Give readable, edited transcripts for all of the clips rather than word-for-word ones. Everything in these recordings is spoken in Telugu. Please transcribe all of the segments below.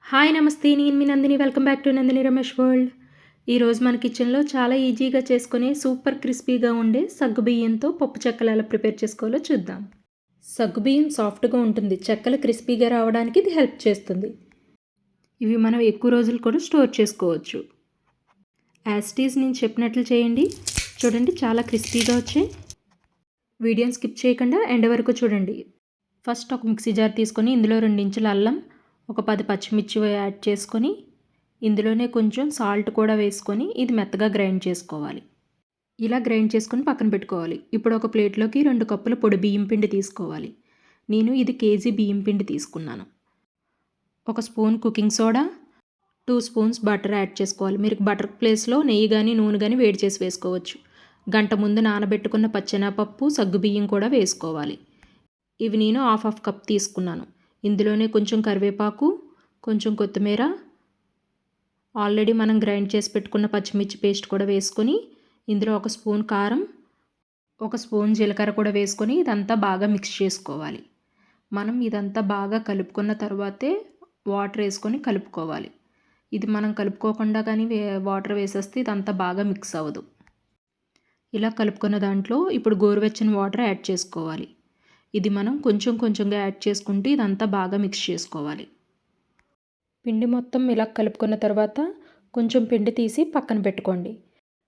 హాయ్ నమస్తే, నేను మీ Nandini. Welcome back to Nandini Ramesh world. ఈరోజు మన కిచెన్లో చాలా ఈజీగా చేసుకునే సూపర్ క్రిస్పీగా ఉండే సగ్గుబియ్యంతో పప్పు చెక్కలు ఎలా ప్రిపేర్ చేసుకోవాలో చూద్దాం. సగ్గుబియ్యం సాఫ్ట్గా ఉంటుంది, చెక్కలు క్రిస్పీగా రావడానికి ఇది హెల్ప్ చేస్తుంది. ఇవి మనం ఎక్కువ రోజులు కూడా స్టోర్ చేసుకోవచ్చు. యాస్టీస్ నేను చెప్పినట్లు చేయండి. చూడండి, చాలా క్రిస్పీగా వచ్చాయి. వీడియోని స్కిప్ చేయకుండా ఎండ్ వరకు చూడండి. ఫస్ట్ ఒక మిక్సీ జార్ తీసుకొని ఇందులో 2 ఇంచుల అల్లం, ఒక 10 పచ్చిమిర్చి యాడ్ చేసుకొని ఇందులోనే కొంచెం సాల్ట్ కూడా వేసుకొని ఇది మెత్తగా గ్రైండ్ చేసుకోవాలి. ఇలా గ్రైండ్ చేసుకొని పక్కన పెట్టుకోవాలి. ఇప్పుడు ఒక ప్లేట్లోకి 2 కప్పుల పొడి బియ్యం పిండి తీసుకోవాలి. నేను ఇది కేజీ బియ్యం పిండి తీసుకున్నాను. ఒక spoon cooking soda, 2 spoons butter add చేసుకోవాలి. మీరు బటర్ ప్లేస్లో నెయ్యి కానీ నూనె కానీ వేడి చేసి వేసుకోవచ్చు. గంట ముందు నానబెట్టుకున్న పచ్చెనపప్పు, సగ్గుబియ్యం కూడా వేసుకోవాలి. ఇవి నేను హాఫ్ కప్ తీసుకున్నాను. ఇందులోనే కొంచెం కరివేపాకు, కొంచెం కొత్తిమీర, ఆల్రెడీ మనం గ్రైండ్ చేసి పెట్టుకున్న పచ్చిమిర్చి పేస్ట్ కూడా వేసుకొని ఇందులో ఒక స్పూన్ కారం, ఒక స్పూన్ జీలకర్ర కూడా వేసుకొని ఇదంతా బాగా మిక్స్ చేసుకోవాలి. మనం ఇదంతా బాగా కలుపుకున్న తర్వాతే వాటర్ వేసుకొని కలుపుకోవాలి. ఇది మనం కలుపుకోకుండా కానీ వాటర్ వేసేస్తే ఇదంతా బాగా మిక్స్ అవ్వదు. ఇలా కలుపుకున్న దాంట్లో ఇప్పుడు గోరువెచ్చని వాటర్ యాడ్ చేసుకోవాలి. ఇది మనం కొంచెం కొంచెంగా యాడ్ చేసుకుంటూ ఇదంతా బాగా మిక్స్ చేసుకోవాలి. పిండి మొత్తం ఇలా కలుపుకున్న తర్వాత కొంచెం పిండి తీసి పక్కన పెట్టుకోండి.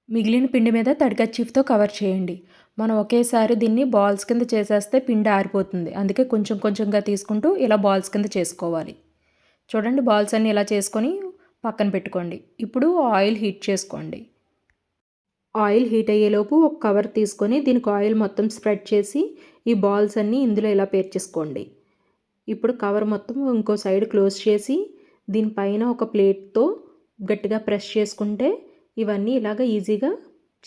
మిగిలిన పిండి మీద తడి కర్చీఫ్తో కవర్ చేయండి. మనం ఒకేసారి దీన్ని బాల్స్ కింద చేసేస్తే పిండి ఆరిపోతుంది. అందుకే కొంచెం కొంచెంగా తీసుకుంటూ ఇలా బాల్స్ కింద చేసుకోవాలి. చూడండి, బాల్స్ అన్నీ ఇలా చేసుకొని పక్కన పెట్టుకోండి. ఇప్పుడు ఆయిల్ హీట్ చేసుకోండి. ఆయిల్ హీట్ అయ్యేలోపు ఒక కవర్ తీసుకొని దీనికి ఆయిల్ మొత్తం స్ప్రెడ్ చేసి ఈ బాల్స్ అన్నీ ఇందులో ఇలా పేర్చేసుకోండి. ఇప్పుడు కవర్ మొత్తం ఇంకో సైడ్ క్లోజ్ చేసి దీనిపైన ఒక ప్లేట్తో గట్టిగా ప్రెస్ చేసుకుంటే ఇవన్నీ ఇలాగ ఈజీగా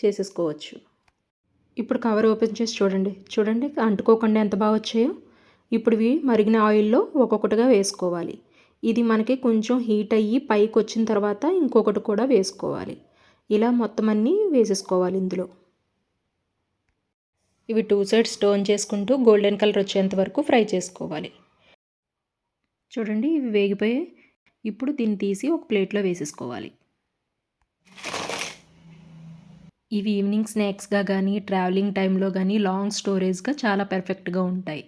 చేసేసుకోవచ్చు. ఇప్పుడు కవర్ ఓపెన్ చేసి చూడండి అంటుకోకుండా ఎంత బాగా వచ్చాయో. ఇప్పుడు ఇవి మరిగిన ఆయిల్లో ఒక్కొక్కటిగా వేసుకోవాలి. ఇది మనకి కొంచెం హీట్ అయ్యి పైకి వచ్చిన తర్వాత ఇంకొకటి కూడా వేసుకోవాలి. ఇలా మొత్తం అన్నీ వేసేసుకోవాలి ఇందులో. ఇవి 2 సైడ్స్ టర్న్ చేసుకుంటూ గోల్డెన్ కలర్ వచ్చేంత వరకు ఫ్రై చేసుకోవాలి. చూడండి, ఇవి వేగిపోయాయి. ఇప్పుడు దీన్ని తీసి ఒక ప్లేట్లో వేసేసుకోవాలి. ఇవి ఈవినింగ్ స్నాక్స్గా కానీ ట్రావెలింగ్ టైంలో కానీ లాంగ్ స్టోరేజ్గా చాలా పర్ఫెక్ట్గా ఉంటాయి.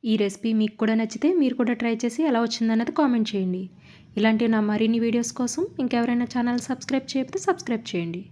ఈ రెసిపీ మీకు కూడా నచ్చితే మీరు కూడా ట్రై చేసి ఎలా వచ్చిందన్నది కామెంట్ చేయండి. ఇలాంటి నా మరిన్ని వీడియోస్ కోసం ఇంకెవరైనా ఛానల్ సబ్స్క్రైబ్ చేయకపోతే సబ్స్క్రైబ్ చేయండి.